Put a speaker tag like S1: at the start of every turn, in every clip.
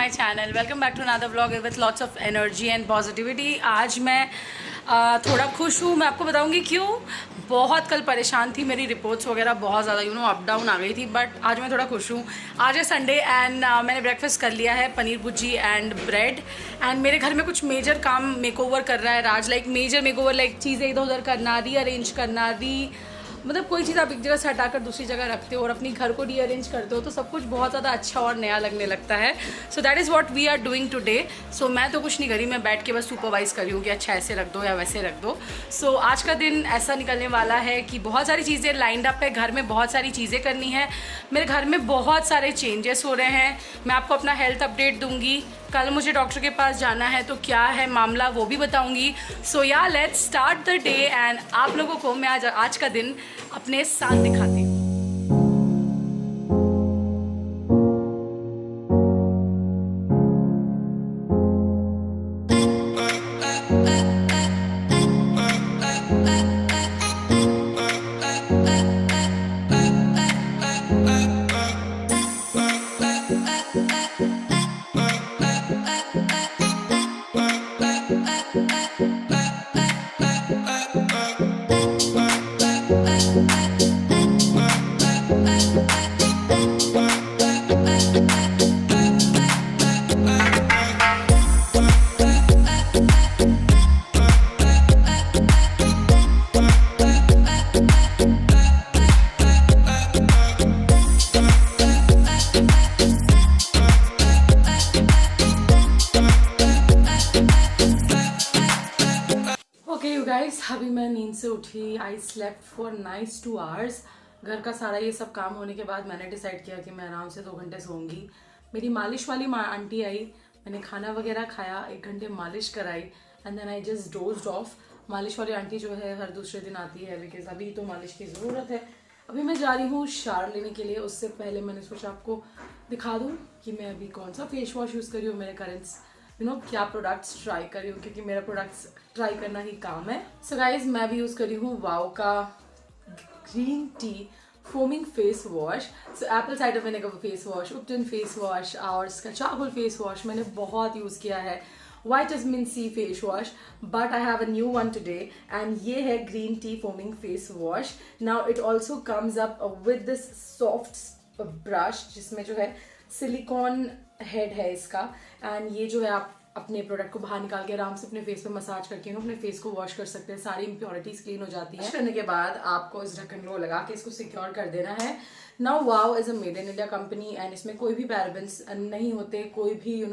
S1: My channel. Welcome back to another vlog with lots of energy and positivity. आज मैं थोड़ा खुश हूँ। मैं आपको बताऊँगी क्यों। बहुत कल परेशान थी, मेरी रिपोर्ट्स वगैरह बहुत ज़्यादा अप डाउन आ गई थी, बट आज मैं थोड़ा खुश हूँ। आज है संडे एंड मैंने ब्रेकफास्ट कर लिया है, paneer bhurji and bread. And मेरे घर में कुछ मेजर काम मेकओवर कर रहा है राज, लाइक मेजर मेकओवर, लाइक चीज़ें इधर उधर करना, रीअरेंज करना, मतलब कोई चीज़ आप एक जगह से हटाकर दूसरी जगह रखते हो और अपनी घर को रीअरेंज करते हो तो सब कुछ बहुत ज़्यादा अच्छा और नया लगने लगता है। So that is what we are doing today. So मैं तो कुछ नहीं करी, मैं बैठ के बस सुपरवाइज़ करी हूँ कि अच्छा ऐसे रख दो या वैसे रख दो। सो आज का दिन ऐसा निकलने वाला है कि बहुत सारी चीज़ें लाइंड अप है, घर में बहुत सारी चीज़ें करनी है। मेरे घर में बहुत सारे चेंजेस हो रहे हैं। मैं आपको अपना हेल्थ अपडेट दूँगी। कल मुझे डॉक्टर के पास जाना है तो क्या है मामला वो भी बताऊंगी। सो या let's start the day and आप लोगों को मैं आज का दिन अपने साथ दिखाती हूँ। अभी मैं नींद से उठी। I slept for nice 2 hours. घर का सारा ये सब काम होने के बाद मैंने डिसाइड किया कि मैं आराम से 2 घंटे सोऊंगी। मेरी मालिश वाली आंटी आई, मैंने खाना वगैरह खाया, 1 घंटे मालिश कराई and then I just dozed off. मालिश वाली आंटी जो है हर दूसरे दिन आती है बिकॉज अभी तो मालिश की ज़रूरत है। अभी मैं जा रही हूँ शावर लेने के लिए। उससे पहले मैंने सोचा आपको दिखा दूँ कि मैं अभी कौन सा फेस वॉश यूज़ कर रही हूँ, मेरे करेंट्स क्या प्रोडक्ट्स ट्राई कर रही हूँ, क्योंकि मेरा प्रोडक्ट्स ट्राई करना ही काम है। सो गाइज मैं भी यूज़ कर रही हूँ वाओ का green tea foaming face wash. So apple cider vinegar face wash, ubtan face wash और इसका चारकोल फेस वॉश मैंने बहुत यूज़ किया है। Vitamin C face wash, but I have a new one today and ये है green tea foaming face wash. Now it also comes up with this soft brush जिसमें जो है सिलिकॉन हेड है इसका। एंड ये जो है आप अपने प्रोडक्ट को बाहर निकाल के आराम से अपने फेस पे मसाज करके अपने फेस को वॉश कर सकते हैं। सारी इम्प्योरिटीज क्लीन हो जाती है। करने के बाद आपको इस ढक्कन को लगा के इसको सिक्योर कर देना है। Now wow is a made in India company and इसमें कोई भी पैराबेन्स नहीं होते, कोई भी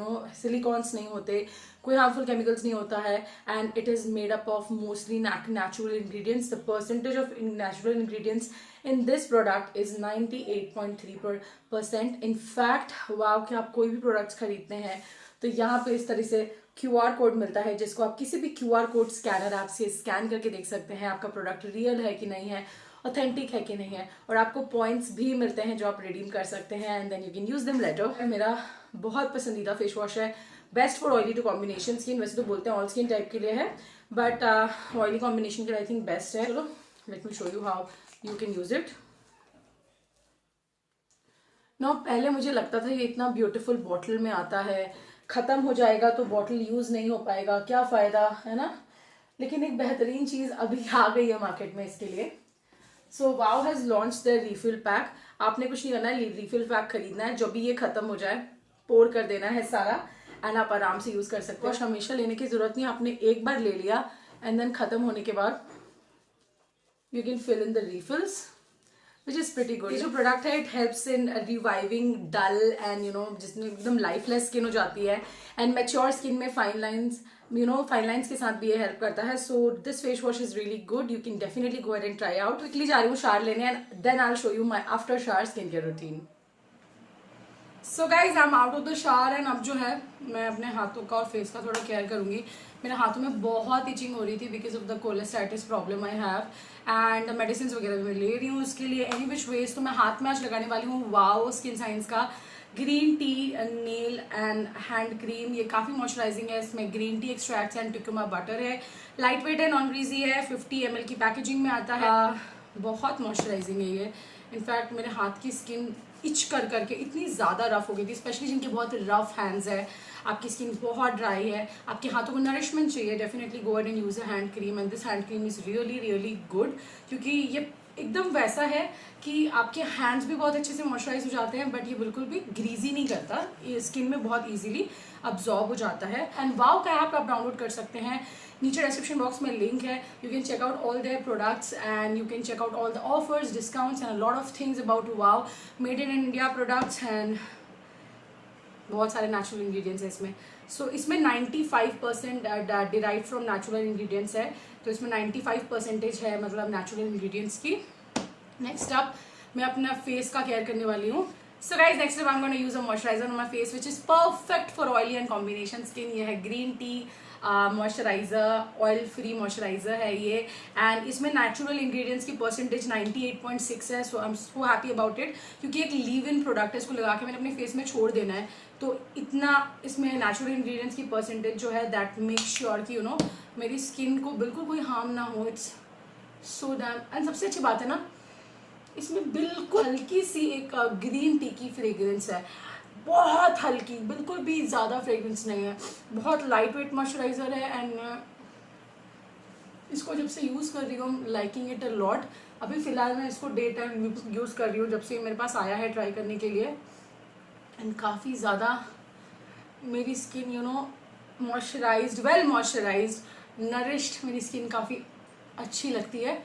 S1: सिलिकॉन्स नहीं होते, कोई हार्मफुल केमिकल्स नहीं होता है and it is made up of mostly natural ingredients. The percentage of natural ingredients in this product is 98.3%. in fact वाव के आप कोई भी प्रोडक्ट्स खरीदते हैं तो यहाँ पे इस तरह से QR कोड मिलता है जिसको आप किसी भी QR कोड स्कैनर ऐप से स्कैन करके देख सकते हैं आपका प्रोडक्ट रियल है कि नहीं है, ऑथेंटिक है कि नहीं है, और आपको पॉइंट्स भी मिलते हैं जो आप रिडीम कर सकते हैं and then you can use them later. मेरा बहुत पसंदीदा फेस वॉश है, best for oily to combination skin. वैसे तो बोलते हैं ऑल स्किन टाइप के लिए है, बट ऑयली कॉम्बिनेशन के लिए आई थिंक बेस्ट है। चलो let me show you how you can use it. No पहले मुझे लगता था ये इतना ब्यूटीफुल बॉटल में आता है, खत्म हो जाएगा तो बॉटल यूज नहीं हो पाएगा, क्या फायदा है ना। लेकिन एक बेहतरीन चीज अभी आ गई है मार्केट में इसके लिए। So wow has launch the refill pack. आपने कुछ नहीं करना है, रिफिल पैक खरीदना है, जब भी ये खत्म हो जाए पोर कर देना है सारा एंड आप आराम से यूज कर सकते हो। हमेशा लेने की जरूरत नहीं, आपने एक बार ले लिया एंड देन खत्म होने के बाद you can fill in the refills, which is pretty good. ये जो प्रोडक्ट है it helps in reviving dull and जिसमें एकदम lifeless स्किन हो जाती है and mature स्किन में फाइन लाइंस के साथ भी ये हेल्प करता है। so this face wash is really good, you can definitely go ahead and try out. quickly जा रही हूँ शावर लेने and then I'll show you my after shower skincare routine. So guys I am out of the shower and अब जो है मैं अपने हाथों का और फेस का थोड़ा केयर करूंगी। मेरे हाथों में बहुत इचिंग हो रही थी because of the cholestasis problem I have and medicine वगैरह भी मैं ले रही हूँ उसके लिए। एनी विच वेज तो मैं हाथ में आज लगाने वाली हूँ वाओ स्किन साइंस का green tea nail and hand cream. ये काफ़ी मॉइस्चराइजिंग है, इसमें green tea extracts and tucuma butter है, लाइट वेट है, नॉन ग्रीजी है, 50 ml की पैकेजिंग में आता है, बहुत मॉइस्चराइजिंग है ये इनफैक्ट मेरे हाथ की स्किन इच कर करके इतनी ज़्यादा रफ हो गई थी, स्पेशली जिनके बहुत रफ हैंड्स है, आपकी स्किन बहुत ड्राई है, आपके हाथों को नरिशमेंट चाहिए, definitely go and use a hand cream, and this hand cream is really really good, क्योंकि ये एकदम वैसा है कि आपके हैंड्स भी बहुत अच्छे से मॉइस्चराइज हो जाते हैं, बट ये बिल्कुल भी ग्रीजी नहीं करता, ये स्किन में बहुत ईजिली अब्जॉर्ब हो जाता है। एंड वाओ का ऐप आप डाउनलोड कर सकते हैं, नीचे डिस्क्रिप्शन बॉक्स में लिंक है, you can check out all their products and you can check out all the offers, discounts and a lot of things about वाओ, मेड इन इंडिया प्रोडक्ट्स एंड बहुत सारे नेचुरल इंग्रेडिएंट्स हैं इसमें। सो इसमें 95% derive from natural ingredients है, तो इसमें 95% है मतलब नेचुरल इंग्रेडिएंट्स की। नेक्स्ट अप मैं अपना फेस का केयर करने वाली हूँ। So guys next up I am gonna use a moisturiser on my face which is perfect for oily and combination skin. ये है green T moisturiser, oil free moisturiser है ये, एंड इसमें नेचुरल इंग्रेडिएंट्स की percentage 98.6 है। So I am so happy about it, क्योंकि एक leave इन product है, इसको लगा के मैंने अपने फेस में छोड़ देना है, तो इतना इसमें नेचुरल इंग्रेडिएंट्स की परसेंटेज जो है दैट मेक श्योर कि यू नो मेरी स्किन को बिल्कुल कोई हार्म ना हो। इट्स सो डैम, एंड सबसे अच्छी बात है ना, इसमें बिल्कुल हल्की सी एक ग्रीन टी की फ्रेग्रेंस है, बहुत हल्की, बिल्कुल भी ज़्यादा फ्रेग्रेंस नहीं है, बहुत लाइट वेट मॉइस्चराइजर है, एंड इसको जब से यूज़ कर रही हूँ लाइकिंग इट अ लॉट। अभी फ़िलहाल मैं इसको डे टाइम यूज़ कर रही हूँ जब से मेरे पास आया है ट्राई करने के लिए, एंड काफ़ी ज़्यादा मेरी skin you know moisturised, well moisturised, nourished, मेरी स्किन काफ़ी अच्छी लगती है।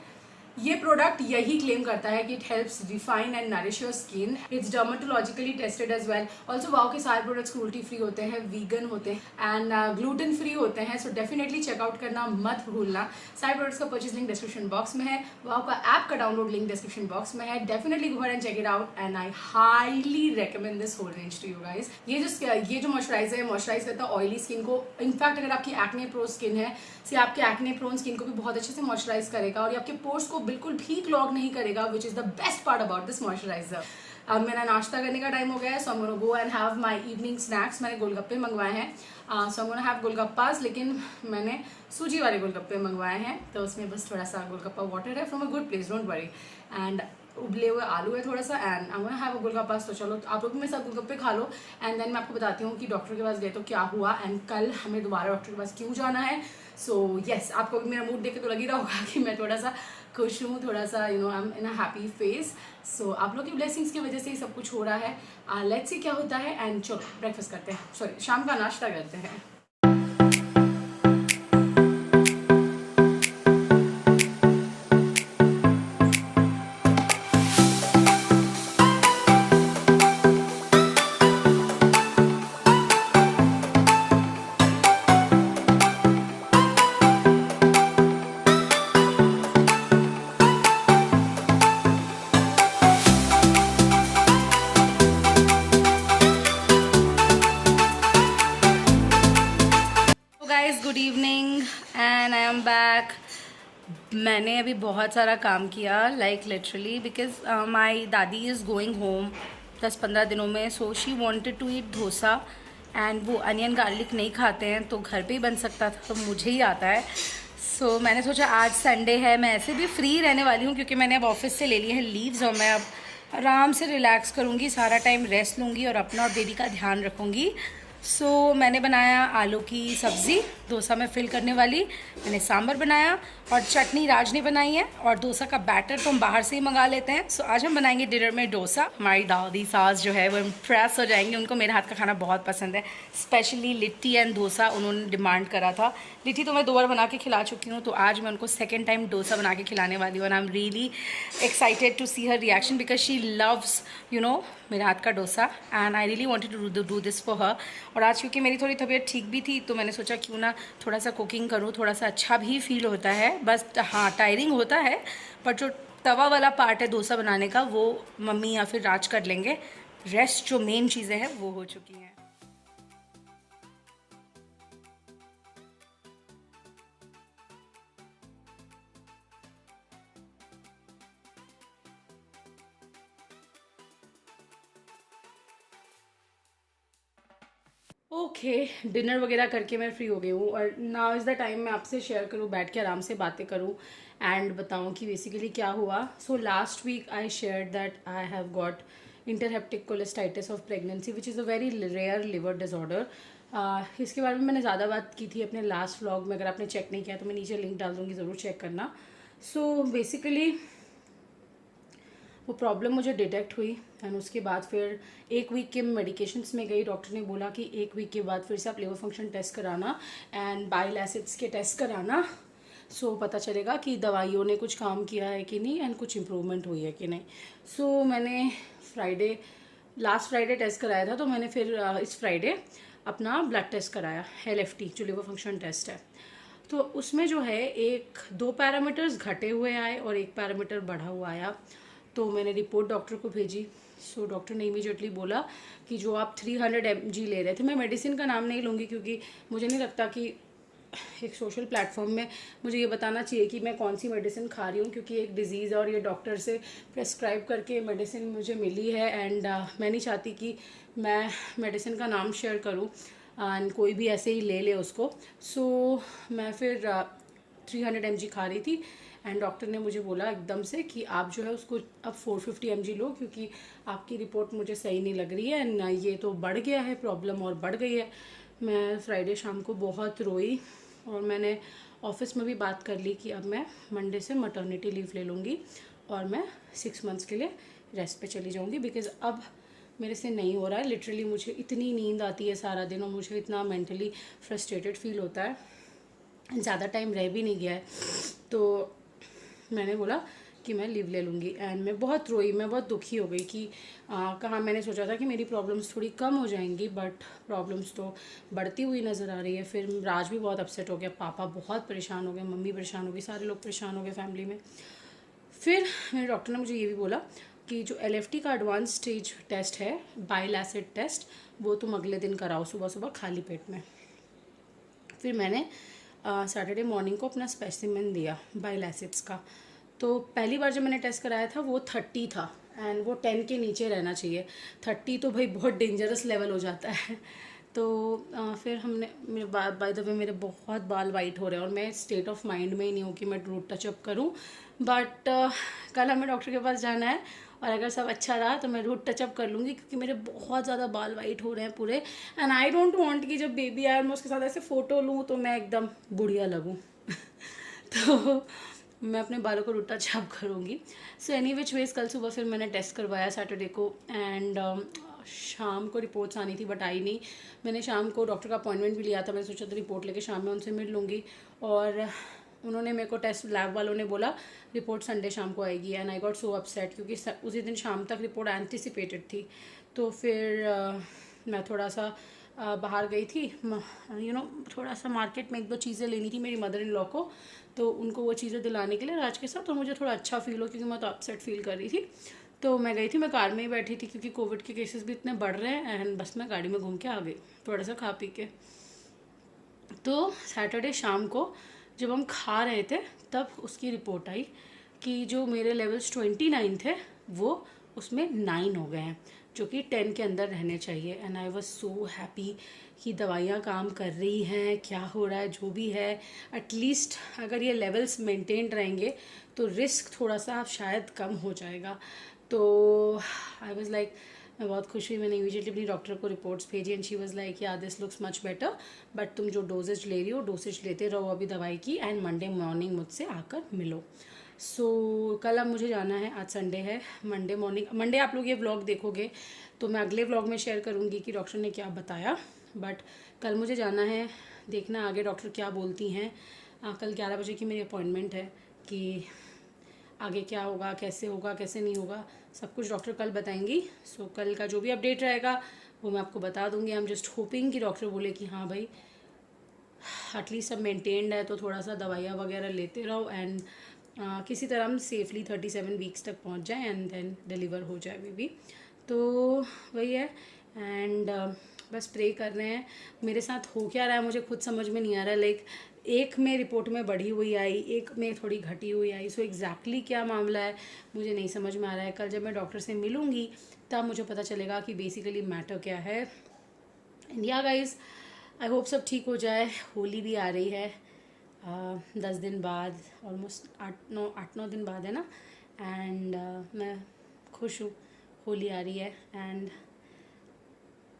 S1: ये प्रोडक्ट यही क्लेम करता है कि it helps refine and nourish your skin, it's dermatologically tested as well. Also वाओ के सारे प्रोडक्ट्स क्रूल्टी फ्री होते हैं, वीगन होते हैं एंड ग्लूटेन फ्री होते हैं, सो डेफिनेटली चेकआउट करना मत भूलना। सारे प्रोडक्ट्स का परचेज लिंक डिस्क्रिप्शन बॉक्स में है, वाओ का ऐप का डाउनलोड लिंक डिस्क्रिप्शन बॉक्स में है, definitely go and check it out and I highly recommend this whole range to you guys. ये जो मॉइस्चराइजर है मॉइस्चराइज करता है ऑयली स्किन को, इनफैक्ट अगर आपकी एक्ने प्रो स्किन है, से आपके एक्ने प्रोन स्किन को भी बहुत अच्छे से मॉइस्चराइज करेगा और ये आपके पोर्स को बिल्कुल भी क्लॉग नहीं करेगा, which is the best part about this moisturizer. अब मेरा नाश्ता करने का टाइम हो गया है, so I am gonna go and have my evening snacks. मैंने गोलगप्पे मंगवाए हैं, so I am gonna have golgappas, लेकिन मैंने सूजी वाले गोलगप्पे मंगवाए हैं, तो उसमें बस थोड़ा सा गोलगप्पा वाटर है from a good place, don't worry, and उबले हुए आलू है थोड़ा सा, and I gonna have a golgappas. तो चलो आप लोग मेरे साथ गोलगप्पे खा लो, एंड देन मैं आपको बताती हूँ कि डॉक्टर के पास गए तो क्या हुआ, एंड कल हमें दोबारा डॉक्टर के पास क्यों जाना है। सो येस, आपको भी मेरा मूड देख के तो लग ही रहा होगा कि मैं थोड़ा सा खुश हूँ, थोड़ा सा you know I am in a happy face. So आप लोग की ब्लेसिंग्स की वजह से ही सब कुछ हो रहा है। लेट्स सी क्या होता है, एंड चलो ब्रेकफास्ट करते हैं, सॉरी शाम का नाश्ता करते हैं। Guys good evening and I am back. मैंने अभी बहुत सारा काम किया, लाइक लिटरली, बिकॉज माई दादी इज़ गोइंग होम 10-15 दिनों में, so she wanted to eat dosa, and वो अनियन गार्लिक नहीं खाते हैं, तो घर पे ही बन सकता था, तो मुझे ही आता है। सो मैंने सोचा आज संडे है, मैं ऐसे भी फ्री रहने वाली हूँ क्योंकि मैंने अब ऑफिस से ले लिए हैं लीव्स, और मैं अब आराम से रिलैक्स करूँगी, सारा टाइम रेस्ट लूँगी और अपना और बेबी का ध्यान रखूँगी। सो मैंने बनाया आलू की सब्ज़ी, डोसा में फिल करने वाली, मैंने सांभर बनाया और चटनी राज ने बनाई है, और डोसा का बैटर तो हम बाहर से ही मंगा लेते हैं। सो आज हम बनाएंगे डिनर में डोसा। हमारी दादी सास जो है वो इम्प्रेस हो जाएंगे, उनको मेरे हाथ का खाना बहुत पसंद है, स्पेशली लिट्टी एंड डोसा उन्होंने डिमांड करा था। लिट्टी तो मैं 2 बार बना के खिला चुकी हूँ, तो आज मैं उनको सेकेंड टाइम डोसा बना के खिलाने वाली हूँ, and I am really excited to see her reaction because she loves you know मेरे हाथ का dosa, and I really wanted to do this for her. और आज क्योंकि मेरी थोड़ी तबीयत ठीक भी थी, तो मैंने सोचा क्यों ना थोड़ा सा कुकिंग करूँ, थोड़ा सा अच्छा भी फील होता है। बस हाँ टायरिंग होता है, पर जो तवा वाला पार्ट है डोसा बनाने का वो मम्मी या फिर राज कर लेंगे, रेस्ट जो मेन चीज़ें हैं वो हो चुकी हैं। ओके, डिनर वगैरह करके मैं फ्री हो गई हूँ और नाउ इज़ द टाइम मैं आपसे शेयर करूँ, बैठ के आराम से बातें करूँ एंड बताऊँ कि बेसिकली क्या हुआ. So last week I share that I have got intrahepatic cholestasis of pregnancy which is a very rare liver disorder. इसके बारे में मैंने ज़्यादा बात की थी अपने लास्ट व्लॉग में. अगर आपने चेक नहीं किया तो मैं नीचे लिंक डाल दूँगी, ज़रूर चेक करना. सो बेसिकली वो प्रॉब्लम मुझे डिटेक्ट हुई एंड उसके बाद फिर एक वीक के मेडिकेशंस में गई. डॉक्टर ने बोला कि एक वीक के बाद फिर से आप लिवर फंक्शन टेस्ट कराना एंड बाइल एसिड्स के टेस्ट कराना. सो पता चलेगा कि दवाइयों ने कुछ काम किया है कि नहीं एंड कुछ इम्प्रूवमेंट हुई है कि नहीं. सो मैंने लास्ट फ्राइडे टेस्ट कराया था, तो मैंने फिर इस फ्राइडे अपना ब्लड टेस्ट कराया, LFT जो लिवर फंक्शन टेस्ट है. तो उसमें जो है दो पैरामीटर्स घटे हुए आए और एक पैरामीटर बढ़ा हुआ आया. तो मैंने रिपोर्ट डॉक्टर को भेजी. सो डॉक्टर ने इमीडिएटली बोला कि जो आप 300 mg ले रहे थे, मैं मेडिसिन का नाम नहीं लूँगी क्योंकि मुझे नहीं लगता कि एक सोशल प्लेटफॉर्म में मुझे ये बताना चाहिए कि मैं कौन सी मेडिसिन खा रही हूँ, क्योंकि एक डिज़ीज़ है और ये डॉक्टर से प्रेस्क्राइब करके मेडिसिन मुझे मिली है एंड मैं नहीं चाहती कि मैं मेडिसिन का नाम शेयर करूँ एंड कोई भी ऐसे ही ले ले उसको. सो मैं फिर 300 mg खा रही थी एंड डॉक्टर ने मुझे बोला एकदम से कि आप जो है उसको अब 450 mg लो, क्योंकि आपकी रिपोर्ट मुझे सही नहीं लग रही है एंड ये तो बढ़ गया है, प्रॉब्लम और बढ़ गई है. मैं फ्राइडे शाम को बहुत रोई और मैंने ऑफिस में भी बात कर ली कि अब मैं मंडे से मटर्निटी लीव ले लूँगी और मैं 6 मंथ्स के लिए रेस्ट पे चली जाऊँगी, बिकॉज़ अब मेरे से नहीं हो रहा है. लिटरली मुझे इतनी नींद आती है सारा दिन और मुझे इतना मेंटली फ्रस्ट्रेटेड फील होता है. ज़्यादा टाइम रह भी नहीं गया है, तो मैंने बोला कि मैं लीव ले लूँगी एंड मैं बहुत रोई, मैं बहुत दुखी हो गई कि कहाँ मैंने सोचा था कि मेरी प्रॉब्लम्स थोड़ी कम हो जाएंगी, बट प्रॉब्लम्स तो बढ़ती हुई नज़र आ रही है. फिर राज भी बहुत अपसेट हो गया, पापा बहुत परेशान हो गए, मम्मी परेशान हो गई, सारे लोग परेशान हो गए फैमिली में. फिर मेरे डॉक्टर ने मुझे ये भी बोला कि जो LFT का एडवांस स्टेज टेस्ट है, बाइल एसिड टेस्ट, वो तुम अगले दिन कराओ सुबह सुबह खाली पेट में. फिर मैंने सैटरडे मॉर्निंग को अपना स्पेसिमेन दिया बाइल एसिड्स का. तो पहली बार जब मैंने टेस्ट कराया था वो 30 था एंड वो 10 के नीचे रहना चाहिए. 30 तो भाई बहुत डेंजरस लेवल हो जाता है. तो फिर हमने मेरे बाय द वे मेरे बहुत बाल वाइट हो रहे हैं और मैं स्टेट ऑफ माइंड में ही नहीं हूँ कि मैं रूट टचअप करूँ, बट कल हमें डॉक्टर के पास जाना है और अगर सब अच्छा रहा तो मैं रूट टचअप कर लूँगी, क्योंकि मेरे बहुत ज़्यादा बाल वाइट हो रहे हैं पूरे एंड आई डोंट वांट कि जब बेबी आए मैं उसके साथ ऐसे फ़ोटो लूँ तो मैं एकदम बुढ़िया लगूँ. तो मैं अपने बालों को रूट टचअप करूँगी. सो एनी विच वेज कल सुबह फिर मैंने टेस्ट करवाया सैटरडे को एंड शाम को रिपोर्ट्स आनी थी बट आई नहीं. मैंने शाम को डॉक्टर का अपॉइंटमेंट भी लिया था, मैंने सोचा था रिपोर्ट लेके शाम में उनसे मिल लूँगी और उन्होंने मेरे को टेस्ट लैब वालों ने बोला रिपोर्ट संडे शाम को आएगी and I got so upset, क्योंकि उसी दिन शाम तक रिपोर्ट एंटिसिपेटेड थी. तो फिर मैं थोड़ा सा बाहर गई थी, थोड़ा सा मार्केट में 1-2 चीज़ें लेनी थी मेरी मदर इन लॉ को, तो उनको वो चीज़ें दिलाने के लिए राज के साथ, और मुझे थोड़ा अच्छा फील हो क्योंकि मैं तो अपसेट फील कर रही थी. तो मैं गई थी, मैं कार में ही बैठी थी क्योंकि कोविड के केसेस भी इतने बढ़ रहे हैं एंड बस मैं गाड़ी में घूम के आ गई थोड़ा सा खा पी के. तो सैटरडे शाम को जब हम खा रहे थे तब उसकी रिपोर्ट आई कि जो मेरे लेवल्स 29 थे वो उसमें 9 हो गए हैं, जो कि 10 के अंदर रहने चाहिए. And I was so happy कि दवाइयाँ काम कर रही हैं, क्या हो रहा है जो भी है, एटलीस्ट अगर ये लेवल्स मेंटेन रहेंगे तो रिस्क थोड़ा सा शायद कम हो जाएगा. तो आई वॉज लाइक, मैं बहुत खुश हुई. मैंने इमीडिएटली अपनी डॉक्टर को रिपोर्ट्स भेजी एंड शी वाज लाइक या this looks much better, but तुम जो डोजेज ले रही हो डोसेज लेते रहो अभी दवाई की एंड मंडे मॉर्निंग मुझसे आकर मिलो. सो कल अब मुझे जाना है, आज संडे है, मंडे आप लोग ये व्लॉग देखोगे तो मैं अगले व्लॉग में शेयर करूँगी कि डॉक्टर ने क्या बताया, बट कल मुझे जाना है, देखना आगे डॉक्टर क्या बोलती हैं. कल 11 बजे की मेरी अपॉइंटमेंट है कि आगे क्या होगा, कैसे नहीं होगा, सब कुछ डॉक्टर कल बताएंगी. सो कल का जो भी अपडेट रहेगा वो मैं आपको बता दूंगी. आई एम जस्ट होपिंग कि डॉक्टर बोले कि हाँ भाई एटलीस्ट सब मेंटेन्ड है तो थोड़ा सा दवाइयाँ वगैरह लेते रहो एंड किसी तरह हम सेफली 37 वीक्स तक पहुँच जाए एंड देन डिलीवर हो जाए बेबी. तो वही है एंड बस प्रे कर रहे हैं. मेरे साथ हो क्या रहा है मुझे खुद समझ में नहीं आ रहा. लाइक एक में रिपोर्ट में बढ़ी हुई आई, एक में थोड़ी घटी हुई आई. सो एग्जैक्टली क्या मामला है मुझे नहीं समझ में आ रहा है. कल जब मैं डॉक्टर से मिलूँगी तब मुझे पता चलेगा कि बेसिकली मैटर क्या है. And yeah guys, I hope सब ठीक हो जाए। होली भी आ रही है 10 दिन बाद, ऑलमोस्ट 8-9 दिन बाद है ना। एंड मैं खुश हूँ, होली आ रही है। एंड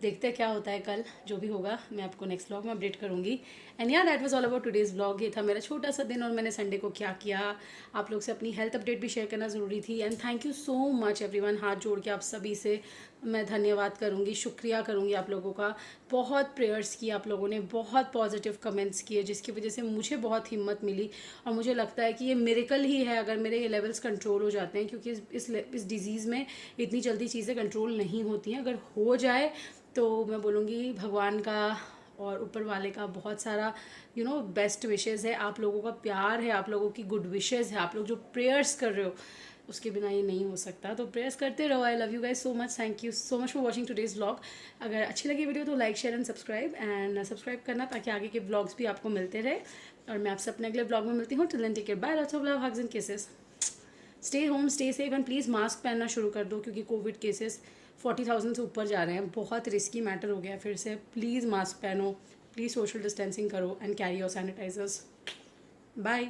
S1: देखते हैं क्या होता है कल, जो भी होगा मैं आपको नेक्स्ट व्लॉग में अपडेट करूंगी। एंड या that was all about today's vlog. ये था मेरा छोटा सा दिन और मैंने संडे को क्या किया। आप लोग से अपनी हेल्थ अपडेट भी शेयर करना ज़रूरी थी। And thank you so much everyone, हाथ जोड़ के आप सभी से मैं धन्यवाद करूंगी, शुक्रिया करूंगी आप लोगों का। बहुत प्रेयर्स किए आप लोगों ने, बहुत पॉजिटिव कमेंट्स किए, जिसकी वजह से मुझे बहुत हिम्मत मिली। और मुझे लगता है कि ये मिरेकल ही है अगर मेरे ये लेवल्स कंट्रोल हो जाते हैं, क्योंकि इस डिजीज़ में इतनी जल्दी चीज़ें कंट्रोल नहीं होती हैं। अगर हो जाए तो मैं बोलूँगी भगवान का और ऊपर वाले का बहुत सारा बेस्ट विशेज़ है, आप लोगों का प्यार है, आप लोगों की गुड विशेज़ है, आप लोग जो प्रेयर्स कर रहे हो उसके बिना ये नहीं हो सकता। तो प्रेयर्स करते रहो। I love you guys so much, thank you so much for watching today's vlog. अगर अच्छी लगी वीडियो तो लाइक शेयर एंड सब्सक्राइब करना, ताकि आगे के व्लॉग्स भी आपको मिलते रहे। और मैं आपसे अपने अगले व्लॉग में मिलती हूँ। Till then take care, bye, lots of love, hugs and kisses. Stay home, stay safe and please mask पहनना शुरू कर दो, क्योंकि कोविड केसेस 40,000 से ऊपर जा रहे हैं। बहुत रिस्की मैटर हो गया फिर से। प्लीज़ मास्क पहनो, प्लीज़ सोशल डिस्टेंसिंग करो and carry your sanitizers. Bye.